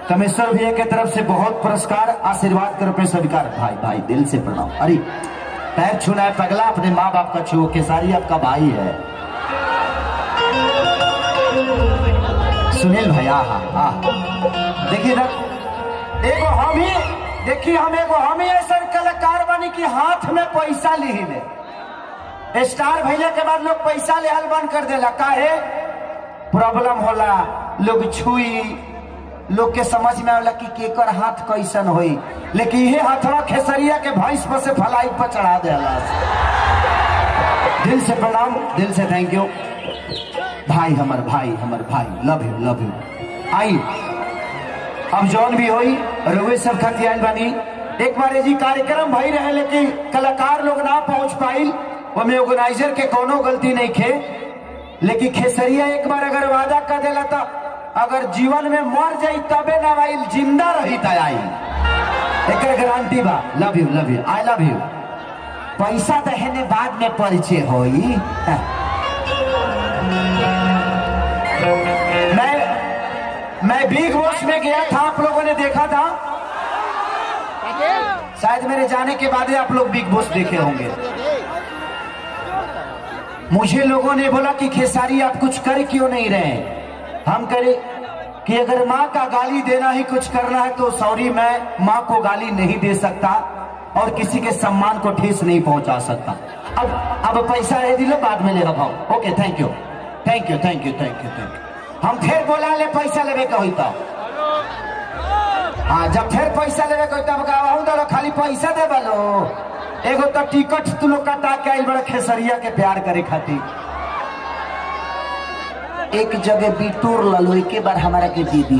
Commissioner भैया की तरफ से बहुत पुरस्कार आशीर्वाद के रूप में स्वीकार। भाई भाई दिल से प्रणाम। अरे पैर छूना है पगला, अपने माँ बाप का छुओ, केसारी आपका भाई है। सुनील भैया हाँ देखिए ना, एगो हम ही देखिए, हम ही ऐसा कलाकार बनी कि हाथ में पैसा ली ले। स्टार भैया के बाद लोग पैसा ले हल बंद कर देला, काहे प्रॉब्लम होला, लोग छुई, लोग के समझ में आला कि केकर हाथ कैसन होई, लेकिन ये हाथवा खेसरिया के भैंस पर से फ्लाइट पर चढ़ा देला। दिल से प्रणाम, दिल से थैंक यू भाई, हमर भाई, लव यू। आई अब जौन भी होई रउए सब खातिर आइल बानी। एक बार जी कार्यक्रम भई रहे लेकिन कलाकार लोग ना पहुंच पाइल, ओमे ऑर्गेनाइजर के कोनो गलती नहीं खे, लेकिन खेसरिया एक बार अगर वादा कर देला था अगर जीवन में मर जाई तबे ना आइल, जिंदा रही त आई, एक गारंटी बा। Love you I love you. पैसा दहेने बाद में परिचय होई। मैं बिग बॉस में गया था, आप लोगों ने देखा था शायद, मेरे जाने के बाद आप लोग बिग बॉस देखे होंगे। मुझे लोगों ने बोला कि खेसारी आप कुछ कर क्यों नहीं रहे। हम करे कि अगर माँ का गाली देना ही कुछ करना है तो सॉरी, मैं माँ को गाली नहीं दे सकता और किसी के सम्मान को ठेस नहीं पहुंचा सकता। अब पैसा है दिलो, बाद में लेगा भाव। Okay thank you. हम फिर बोला ले पैसा लेवे के होता। हाँ जब फिर पैसा लेवे के होता खाली पैसा दे बोलो। एगो तो टिकट तू लोग कटा के आइल बड़ा खेसरिया के प्यार करे खातिर। एक जगह बिटोर ललो, एक बार हमारा के दीदी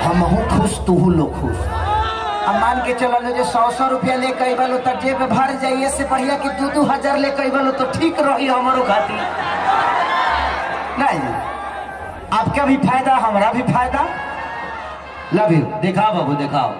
हम खुश तू लोग खुश। अब मान के चलो जो 100 रुपया ले कई बालो तो जेब में भर जाइए, से बढ़िया कि 2-2 ले कई बालो तो ठीक रही हमारो खातिर। नहीं आपका भी फायदा हमारा भी फायदा। Love you. दिखाओ बाबू दिखाओ।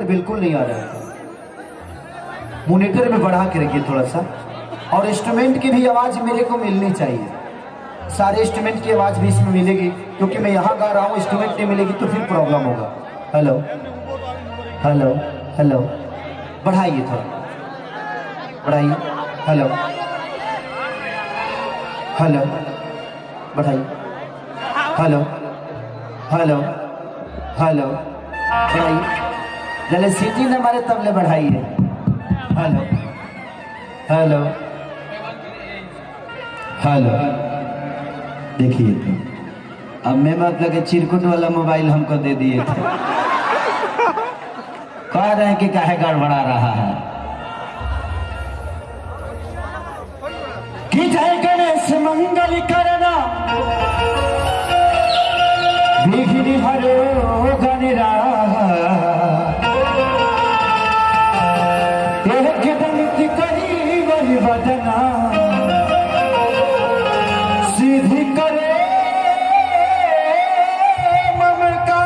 बिल्कुल नहीं आ रहा है, मॉनिटर में बढ़ा के रखिए थोड़ा सा। और इंस्ट्रूमेंट की भी आवाज मेरे को मिलनी चाहिए, सारे इंस्ट्रूमेंट की आवाज भी इसमें मिलेगी, क्योंकि मैं यहाँ गा रहा हूँ, इंस्ट्रूमेंट नहीं मिलेगी तो फिर प्रॉब्लम होगा। हेलो हेलो हेलो, बढ़ाइए थोड़ा, बढ़ाइए। हेलो हेलो, बढ़ाइए। हेलो हेलो हेलो, बढ़ाइए। जले सीटी न मारे तब ले बढ़ाइए। हेलो हेलो हेलो, देखिए तो अब मैं मतलब के चिरकुट वाला मोबाइल हमको दे दिए थे, कह रहे हैं कि काहे गड़बड़ा रहा है। कि जय गणेश मंगल करना विघ्न हरो गणरा, बदना सीधी करे ममका।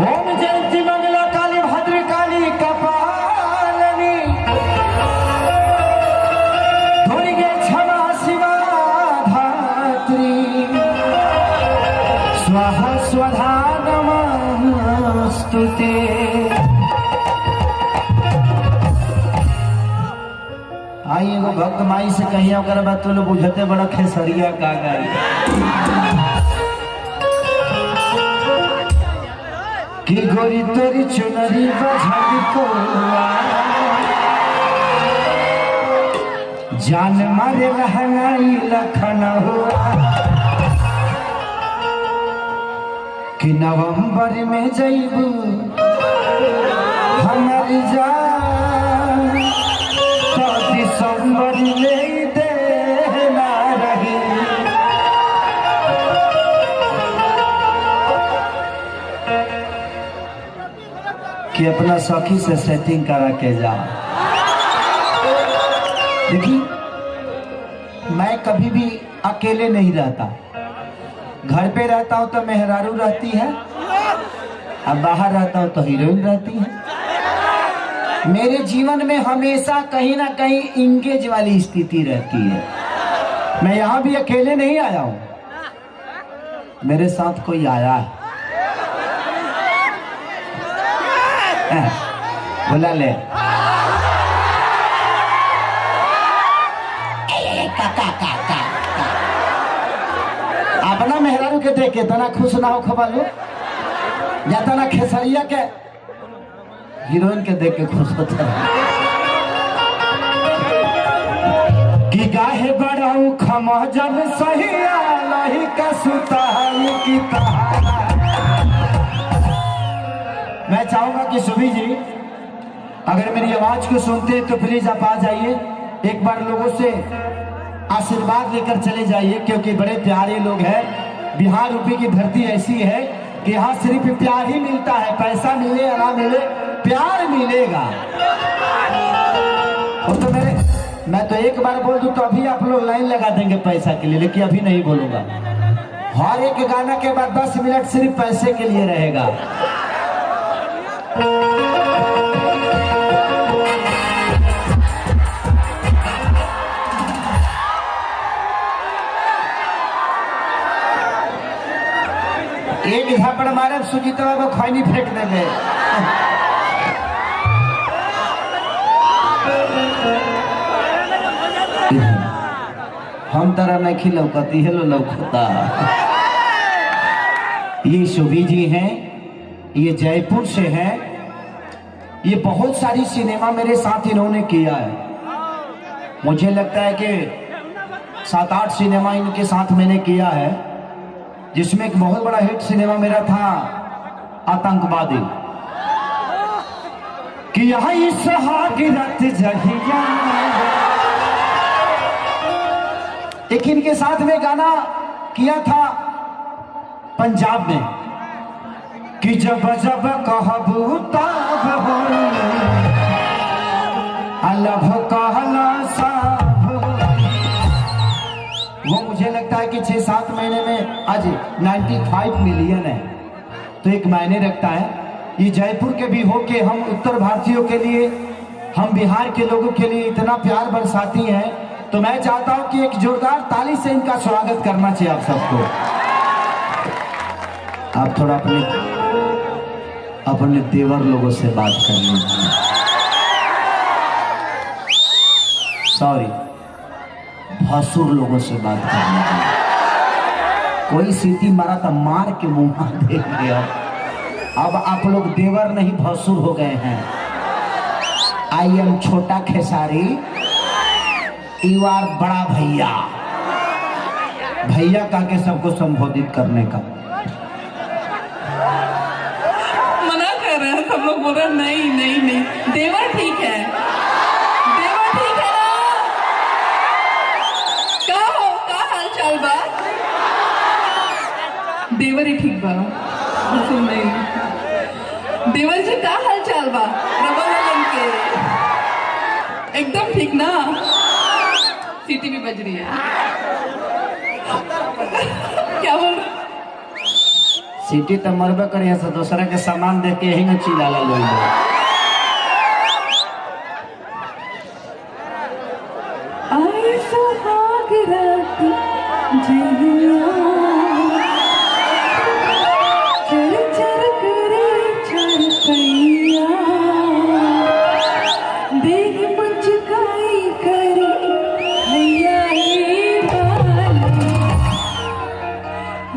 ओम जयंती मंगला काली भद्र काली कपालनी, दुर्गे क्षमा शिवा धात्री, स्वाहा स्वधा नमस्तुते। आई एगो भक्त माई से कहिया ओकर बात तो लोग बुझते बड़ा खेसरिया का गाई। कि गोरी तोरी चुनरी बझल को जान मारे लहंगाई लखन हुआ। कि नवंबर में जइबू हमर जान तो दिसंबर में देना रही। कि अपना सखी से सेटिंग करा के जा। देखिए मैं कभी भी अकेले नहीं रहता, घर पे रहता हूं तो मेहरारू रहती है, अब बाहर रहता हूं तो हीरोइन रहती है। मेरे जीवन में हमेशा कहीं ना कहीं इंगेज वाली स्थिति रहती है। मैं यहां भी अकेले नहीं आया हूं, मेरे साथ कोई आया है। बुला ले अपना मेहरारू के देख के तना खुश ना हो खबर लो, या तना खेसरिया के हीरोइन के देख के खुश होता है। कि गाहे बड़ाऊ खमजन सहिया लही का सुताई की तहारा। मैं चाहूंगा कि सुभी जी अगर मेरी आवाज को सुनते हैं तो प्लीज आप आ जाइए, एक बार लोगों से आशीर्वाद लेकर चले जाइए, क्योंकि बड़े प्यारे लोग हैं। बिहार यूपी की धरती ऐसी है कि यहाँ सिर्फ प्यार ही मिलता है, पैसा मिले या ना मिले प्यार मिलेगा। और तो मैं तो एक बार बोल दूं तो अभी आप लोग लाइन लगा देंगे पैसा के लिए, लेकिन अभी नहीं बोलूंगा। हर एक गाना के बाद 10 मिनट सिर्फ पैसे के लिए रहेगा। एक झापड़ मारे सुजीतवा को खैनी फेंक देंगे। हम तरह नहीं खिलौकती है लो लौकता। ये शुभी जी हैं, ये जयपुर से हैं। ये बहुत सारी सिनेमा मेरे साथ इन्होंने किया है। मुझे लगता है कि 7-8 सिनेमा इनके साथ मैंने किया है, जिसमें एक बहुत बड़ा हिट सिनेमा मेरा था आतंकवादी। कि यहाँ इस हागिरत जहिया, एक इनके साथ में गाना किया था पंजाब में कि जब जब कहबू तब अल्लाह कहला साहब। वो मुझे लगता है कि 6-7 महीने में आज 95 मिलियन है, तो एक मायने रखता है। ये जयपुर के भी हो के हम उत्तर भारतीयों के लिए, हम बिहार के लोगों के लिए इतना प्यार बरसाती हैं, तो मैं चाहता हूं कि एक जोरदार ताली से इनका स्वागत करना चाहिए आप सबको। आप थोड़ा अपने देवर लोगों से बात कर लीजिए। सॉरी, भसुर लोगों से बात कर लीजिए। कोई सीटी मारा था, मार के मुंह देख लिया। अब आप लोग देवर नहीं भसुर हो गए हैं। आई एम छोटा खेसारी, यू आर बड़ा भैया। भैया कह के सबको संबोधित करने का मना कर रहे हैं। सब लोग बोल रहे हैं नहीं नहीं नहीं, देवर ठीक है, देवर ठीक है ना। का हाल चाल बा? देवर ही ठीक बा। नहीं, देवर जी का हाल चाल बा? रबा वालन के एकदम ठीक ना। सीटी भी बज रही है। क्या बोल रहे? सीटी तो मरबे करिए से दूसरा के सामान देख के यही न चिल्ला लो। आई सुहाग रात जिया चर चर करे चरपैया देह मुझकाई करे भैया रे बाली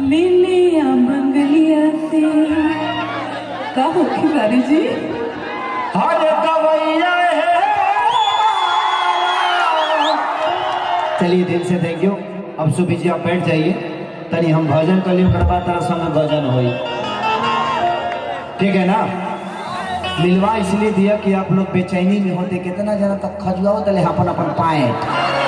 लिलिया मंगलिया से। का हो खिलाड़ी जी? अरे कवैया है। चलिए दिल से थैंक यू। अब सुबह जी आप बैठ जाइए, तनी हम भजन कर लियो, करवा तरह संग भजन होई। ठीक है ना। मिलवा इसलिए दिया कि आप लोग बेचैनी में होते, कितना जना तक खजुआओ तले अपन अपन पाए